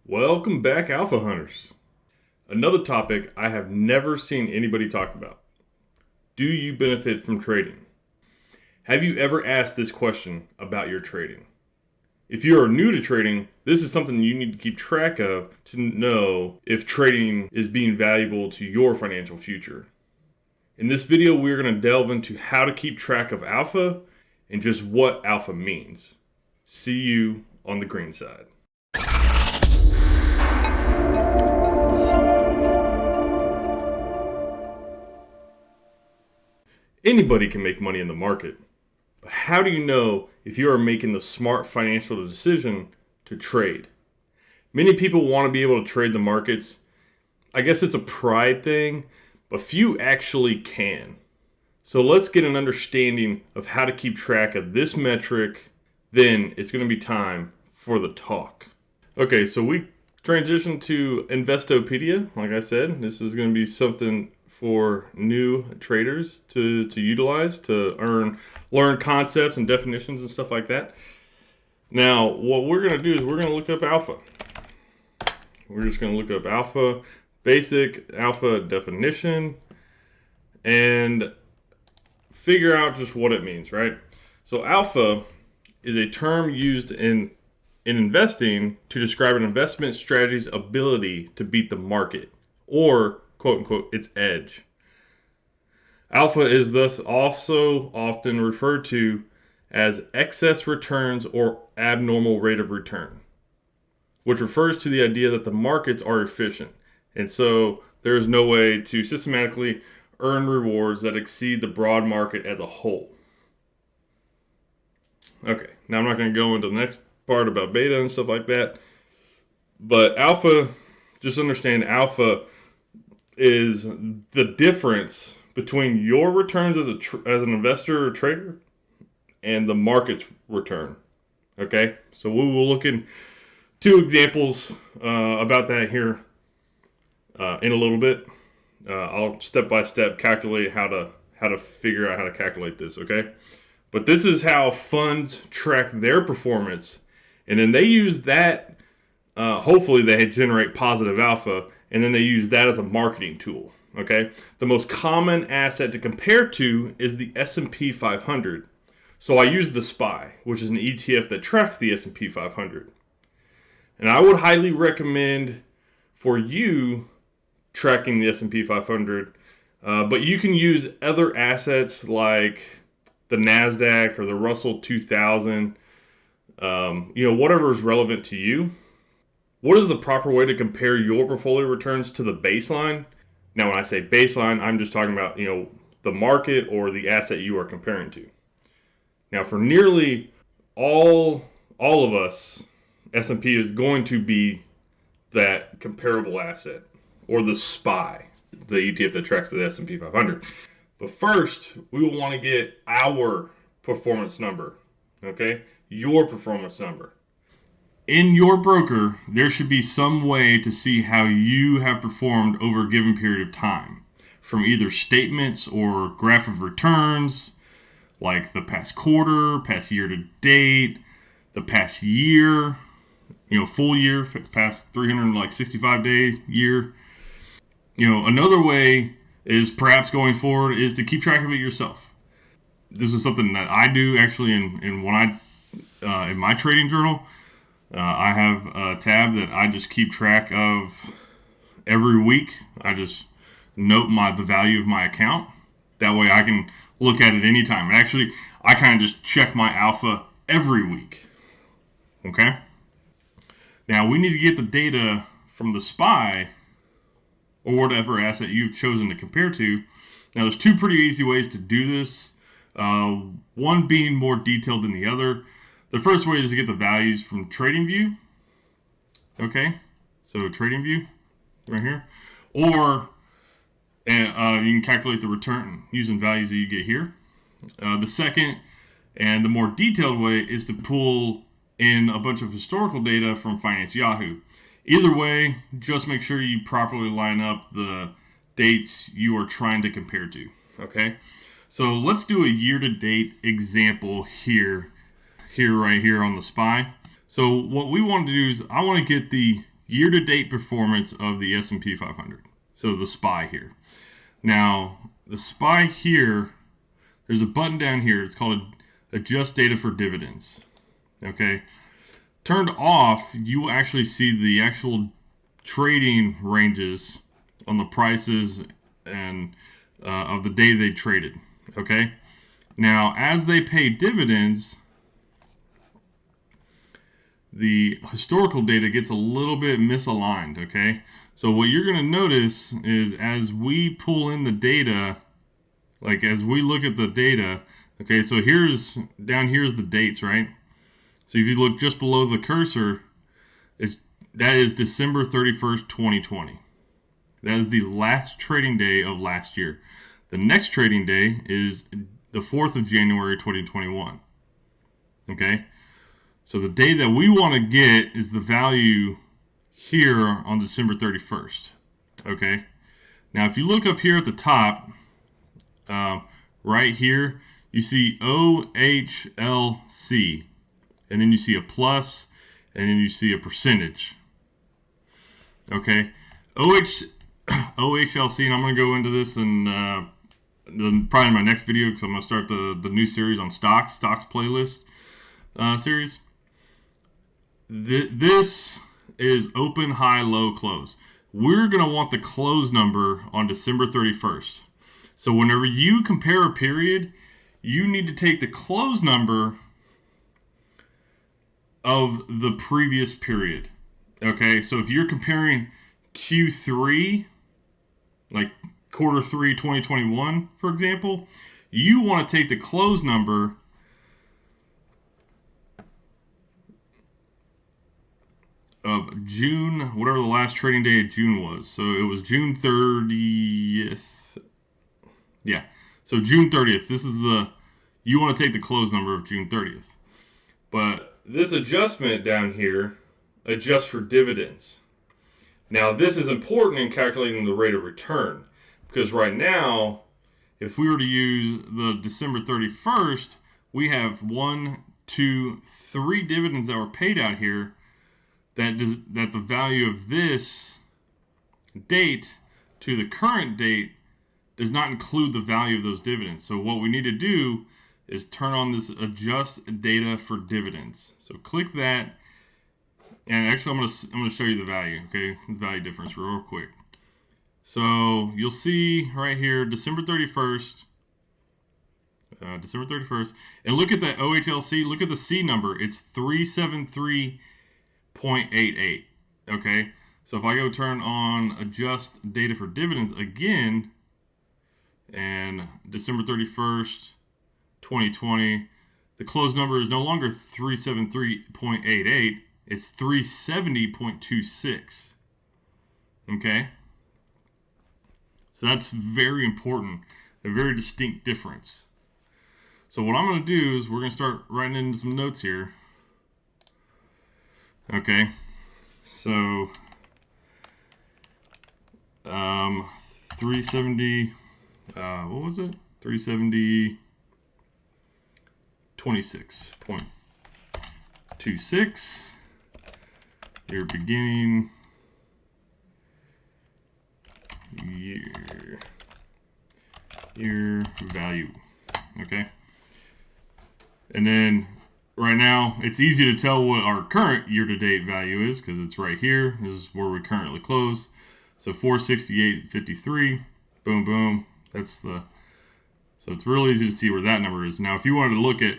Welcome back, Alpha Hunters. Another topic I have never seen anybody talk about. Do you benefit from trading? Have you ever asked this question about your trading? If you are new to trading, this is something you need to keep track of to know if trading is being valuable to your financial future. In this video, we're going to delve into how to keep track of alpha and just what alpha means. See you on the green side. Anybody can make money in the market, but how do you know if you are making the smart financial decision to trade? Many people want to be able to trade the markets. I guess it's a pride thing, but few actually can. So let's get an understanding of how to keep track of this metric. Then it's going to be time for the talk. Okay, so we transition to Investopedia. Like I said, this is going to be something for new traders to utilize to learn concepts and definitions and stuff like that. Now, what we're going to do is we're going to look up alpha. We're just going to look up alpha, basic alpha definition, and figure out just what it means, right? So alpha is a term used in investing to describe an investment strategy's ability to beat the market, or quote unquote its edge. Alpha is thus also often referred to as excess returns or abnormal rate of return, which refers to the idea that the markets are efficient, and so there is no way to systematically earn rewards that exceed the broad market as a whole. Okay, now I'm not going to go into the next part about beta and stuff like that, but alpha, just understand alpha is the difference between your returns as an investor or trader and the market's return. Okay, so we will look in two examples about that here in a little bit. I'll step by step calculate how to figure out how to calculate this. Okay, but this is how funds track their performance, and then they use that. Hopefully, they generate positive alpha, and then they use that as a marketing tool. Okay, the most common asset to compare to is the S&P 500. So I use the SPY, which is an ETF that tracks the S&P 500. And I would highly recommend for you tracking the S&P 500, but you can use other assets like the NASDAQ or the Russell 2000, whatever is relevant to you. What is the proper way to compare your portfolio returns to the baseline? Now, when I say baseline, I'm just talking about, the market or the asset you are comparing to. Now, for nearly all of us, S&P is going to be that comparable asset, or the SPY, the ETF that tracks the S&P 500. But first, we will want to get our performance number, okay? Your performance number. In your broker, there should be some way to see how you have performed over a given period of time, from either statements or graph of returns, like the past quarter, past year to date, the past year, full year, past 365-day year. Another way is perhaps going forward is to keep track of it yourself. This is something that I do actually in my trading journal. I have a tab that I just keep track of every week. I just note the value of my account. That way I can look at it anytime. And actually, I kind of just check my alpha every week. Okay? Now, we need to get the data from the SPY or whatever asset you've chosen to compare to. Now, there's two pretty easy ways to do this, one being more detailed than the other. The first way is to get the values from TradingView. Okay, so TradingView right here. Or you can calculate the return using values that you get here. The second and the more detailed way is to pull in a bunch of historical data from Finance Yahoo. Either way, just make sure you properly line up the dates you are trying to compare to. Okay, so let's do a year-to-date example right here on the SPY. So what we want to do is I want to get the year-to-date performance of the S&P 500. So the SPY here. Now, the SPY here, there's a button down here. It's called Adjust Data for Dividends. Okay. Turned off, you will actually see the actual trading ranges on the prices and of the day they traded. Okay. Now, as they pay dividends, the historical data gets a little bit misaligned. Okay. So what you're going to notice is as we pull in the data, like as we look at the data, okay, so down here's the dates, right? So if you look just below the cursor, that is December 31st, 2020. That is the last trading day of last year. The next trading day is the 4th of January, 2021. Okay? So the day that we want to get is the value here on December 31st. Okay? Now, if you look up here at the top, right here, you see OHLC. And then you see a plus, and then you see a percentage. Okay? OHLC, and I'm going to go into this in probably in my next video because I'm going to start the new series on stocks playlist series. This is open, high, low, close. We're going to want the close number on December 31st. So whenever you compare a period, you need to take the close number of the previous period. Okay, so if you're comparing Q3, like quarter 3 2021, for example, you want to take the close number of June, whatever the last trading day of June was. So it was June 30th. Yeah. So June 30th. You want to take the close number of June 30th. But this adjustment down here adjusts for dividends. Now this is important in calculating the rate of return. Because right now, if we were to use the December 31st, we have 1, 2, 3 dividends that were paid out here. That the value of this date to the current date does not include the value of those dividends. So what we need to do is turn on this adjust data for dividends. So click that, and actually I'm going to show you the value. Okay, the value difference real quick. So you'll see right here December 31st. December 31st, and look at that OHLC. Look at the C number. It's 373.88. Okay, so if I go turn on adjust data for dividends again, and December 31st, 2020, the close number is no longer 373.88, it's 370.26. Okay, so that's very important, a very distinct difference. So what I'm going to do is we're going to start writing in some notes here. Okay, so 370, what was it? 370.26. Your beginning year value. Okay, and then right now, it's easy to tell what our current year-to-date value is because it's right here. This is where we currently close. So 468.53. Boom, boom. So it's real easy to see where that number is. Now, if you wanted to look at,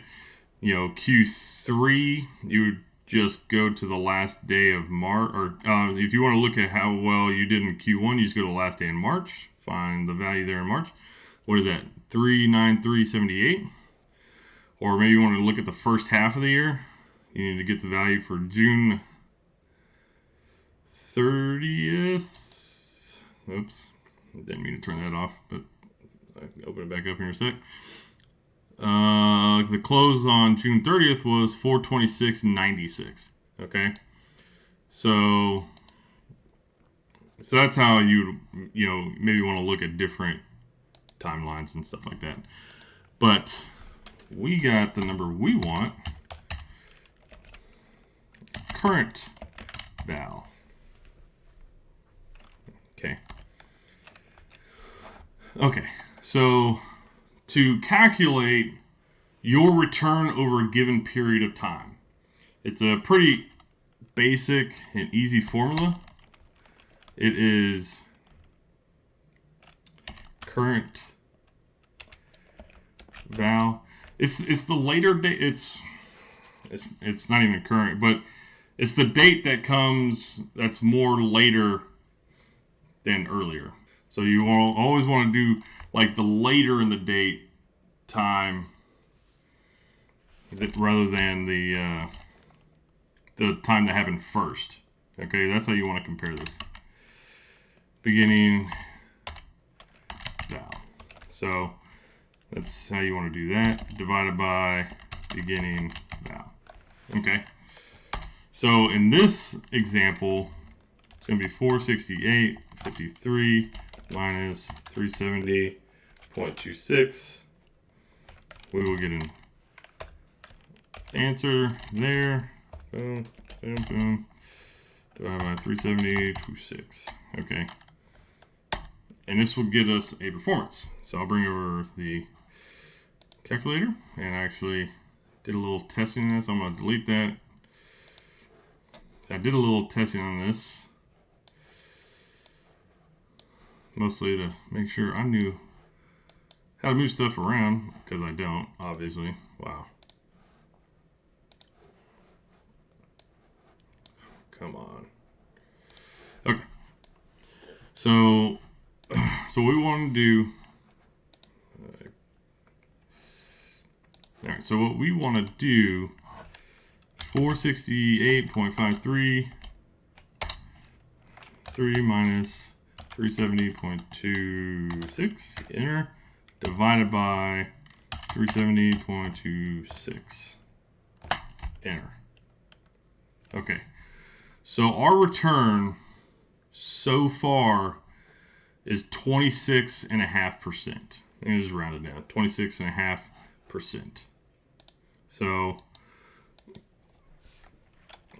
Q3, you would just go to the last day of March. Or if you want to look at how well you did in Q1, you just go to the last day in March. Find the value there in March. What is that? 393.78. Or maybe you want to look at the first half of the year. You need to get the value for June 30th. Oops. Didn't mean to turn that off, but I can open it back up here in a sec. The close on June 30th was 426.96. Okay. So that's how you maybe want to look at different timelines and stuff like that. But we got the number we want. Current val. Okay. Okay, so to calculate your return over a given period of time, it's a pretty basic and easy formula. It is current val. It's the later date. It's not even current, but it's the date that comes that's more later than earlier. So you always want to do like the later in the date time rather than the time that happened first. Okay, that's how you want to compare this. Beginning val. So that's how you want to do that. Divided by beginning val. Okay. So in this example, it's going to be 468.53 minus 370.26. We will get an answer there. Boom, boom, boom. Divided by 370.26. Okay. And this will get us a performance. So I'll bring over the calculator and actually did a little testing on this. I'm going to delete that. I did a little testing on this, mostly to make sure I knew how to move stuff around, because I don't, obviously. Wow. Come on. Okay. So we want to do, all right, so what we want to do, 468.53 minus 370.26, enter, divided by 370.26, enter. Okay, so our return so far is 26.5%. Let me just round it down, 26.5%. So,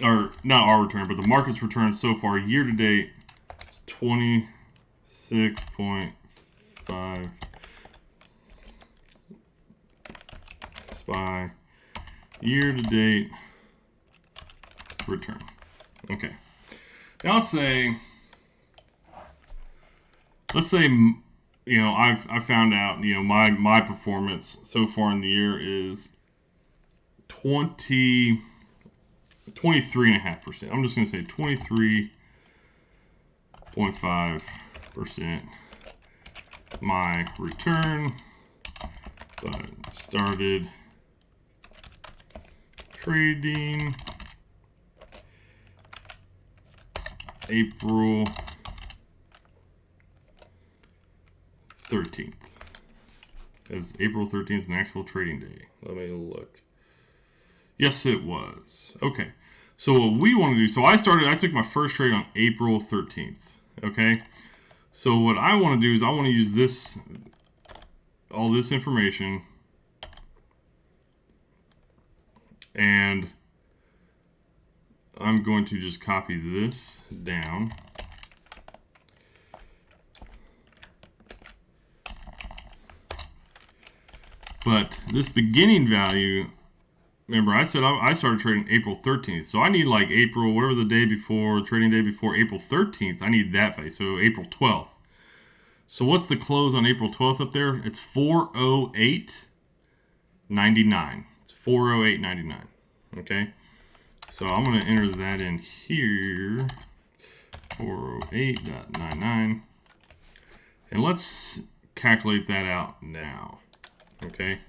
or not our return, but the market's return so far year to date is 26.5 SPY year to date return. Okay. Now let's say you know I found out, you know, my performance so far in the year is 23.5%. I'm just going to say 23.5% my return, but started trading April 13th. Is April 13th an actual trading day? Let me look. Yes, it was. Okay. So what we want to do, I took my first trade on April 13th. Okay. So what I want to do is I want to use all this information, and I'm going to just copy this down. But this beginning value, remember I said I started trading April 13th. So I need like April, whatever the day before, trading day before April 13th. I need that value. So April 12th. So what's the close on April 12th up there? It's 408.99. It's 408.99. Okay. So I'm going to enter that in here. 408.99. And let's calculate that out now. Okay.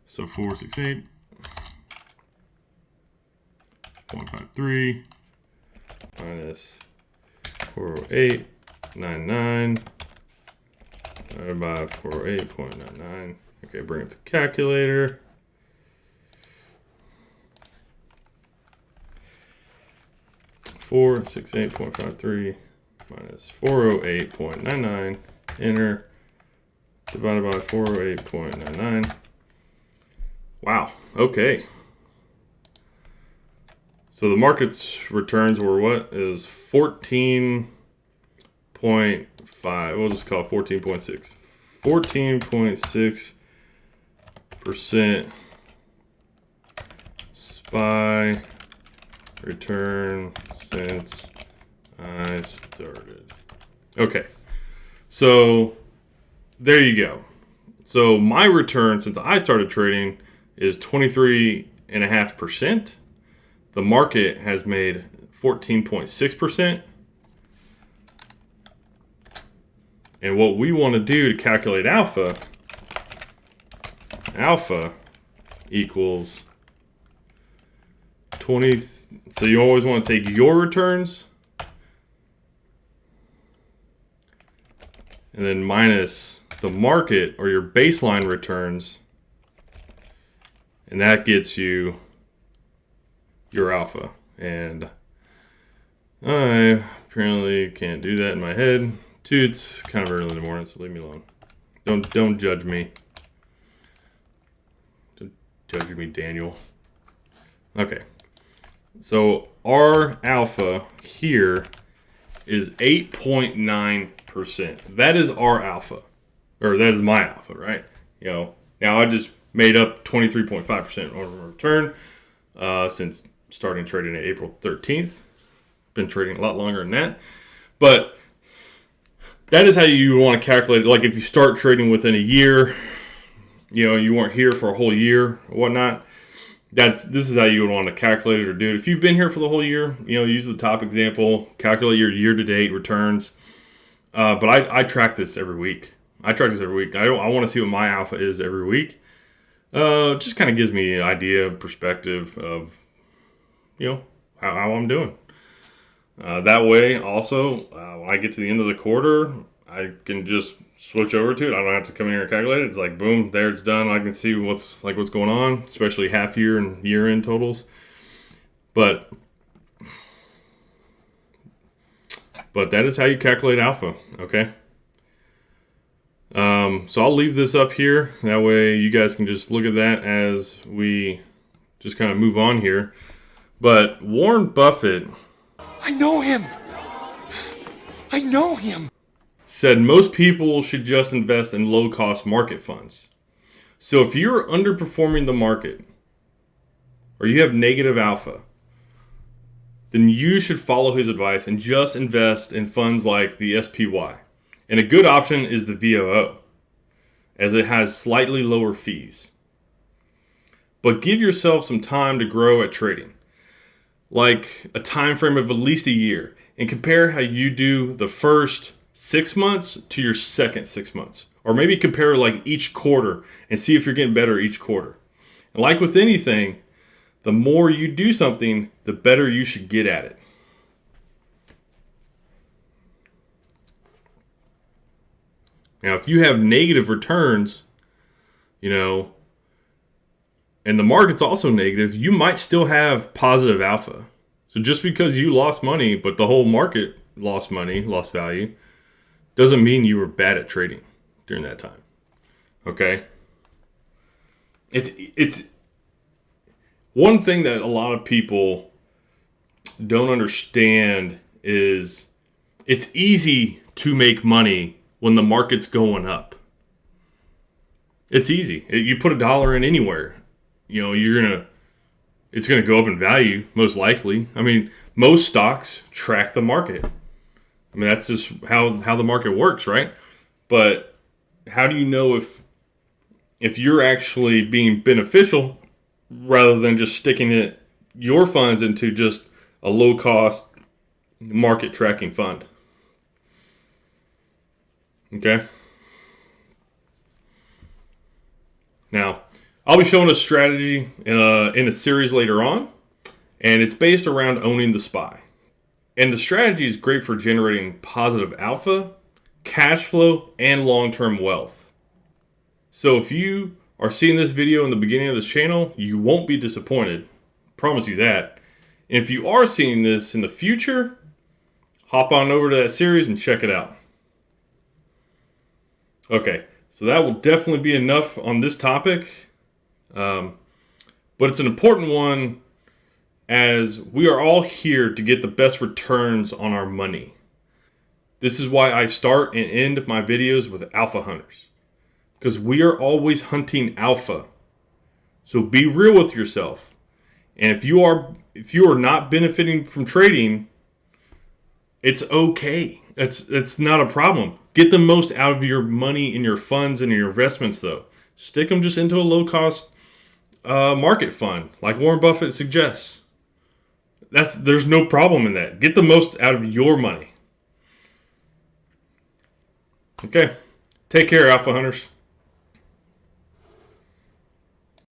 So 468.53 minus 408.99 divided by 408.99. Okay, bring up the calculator. $468.53 minus 408.99, enter, divided by 408.99. Wow, okay. So the market's returns were what? Is 14.5. We'll just call it 14.6. 14.6% SPY return since I started. Okay, so there you go. So my return since I started trading is 23.5%. The market has made 14.6%. And what we want to do to calculate alpha equals 20. So you always want to take your returns and then minus the market or your baseline returns, and that gets you your alpha. And I apparently can't do that in my head. Dude, it's kind of early in the morning, so leave me alone. Don't judge me. Don't judge me, Daniel. Okay. So our alpha here is 8.9%. That is our alpha. Or that is my alpha, right? You know, now I just made up 23.5% on return since starting trading at April 13th. Been trading a lot longer than that. But that is how you want to calculate it. Like if you start trading within a year, you know, you weren't here for a whole year or whatnot, this is how you would want to calculate it or do it. If you've been here for the whole year, you know, use the top example, calculate your year-to-date returns. But I track this every week. I want to see what my alpha is every week. It just kind of gives me an idea, perspective of, you know, how I'm doing. That way, also, when I get to the end of the quarter, I can just switch over to it. I don't have to come in here and calculate it. It's like, boom, there it's done. I can see what's going on, especially half year and year end totals. But that is how you calculate alpha, okay? So I'll leave this up here. That way you guys can just look at that as we just kind of move on here. But Warren Buffett... I know him. Said most people should just invest in low-cost market funds. So if you're underperforming the market or you have negative alpha, then you should follow his advice and just invest in funds like the SPY. And a good option is the VOO, as it has slightly lower fees. But give yourself some time to grow at trading, like a time frame of at least a year, and compare how you do the first 6 months to your second 6 months. Or maybe compare like each quarter and see if you're getting better each quarter. And like with anything, the more you do something, the better you should get at it. Now, if you have negative returns, you know, and the market's also negative, you might still have positive alpha. So just because you lost money, but the whole market lost money, lost value, doesn't mean you were bad at trading during that time. Okay? It's one thing that a lot of people don't understand is it's easy to make money when the market's going up. It's easy. You put $1 in anywhere, you know, it's gonna go up in value, most likely. I mean, most stocks track the market. I mean, that's just how the market works, right? But how do you know if you're actually being beneficial rather than just sticking your funds into just a low-cost market tracking fund? Okay? Now, I'll be showing a strategy in a series later on, and it's based around owning the SPY. And the strategy is great for generating positive alpha, cash flow, and long-term wealth. So if you are seeing this video in the beginning of this channel, you won't be disappointed. Promise you that. And if you are seeing this in the future, hop on over to that series and check it out. Okay, so that will definitely be enough on this topic. But it's an important one as we are all here to get the best returns on our money. This is why I start and end my videos with alpha hunters, because we are always hunting alpha. So be real with yourself. And if you are not benefiting from trading, it's okay. It's not a problem. Get the most out of your money in your funds and your investments, though. Stick them just into a low-cost market fund, like Warren Buffett suggests. There's no problem in that. Get the most out of your money. Okay. Take care, Alpha Hunters.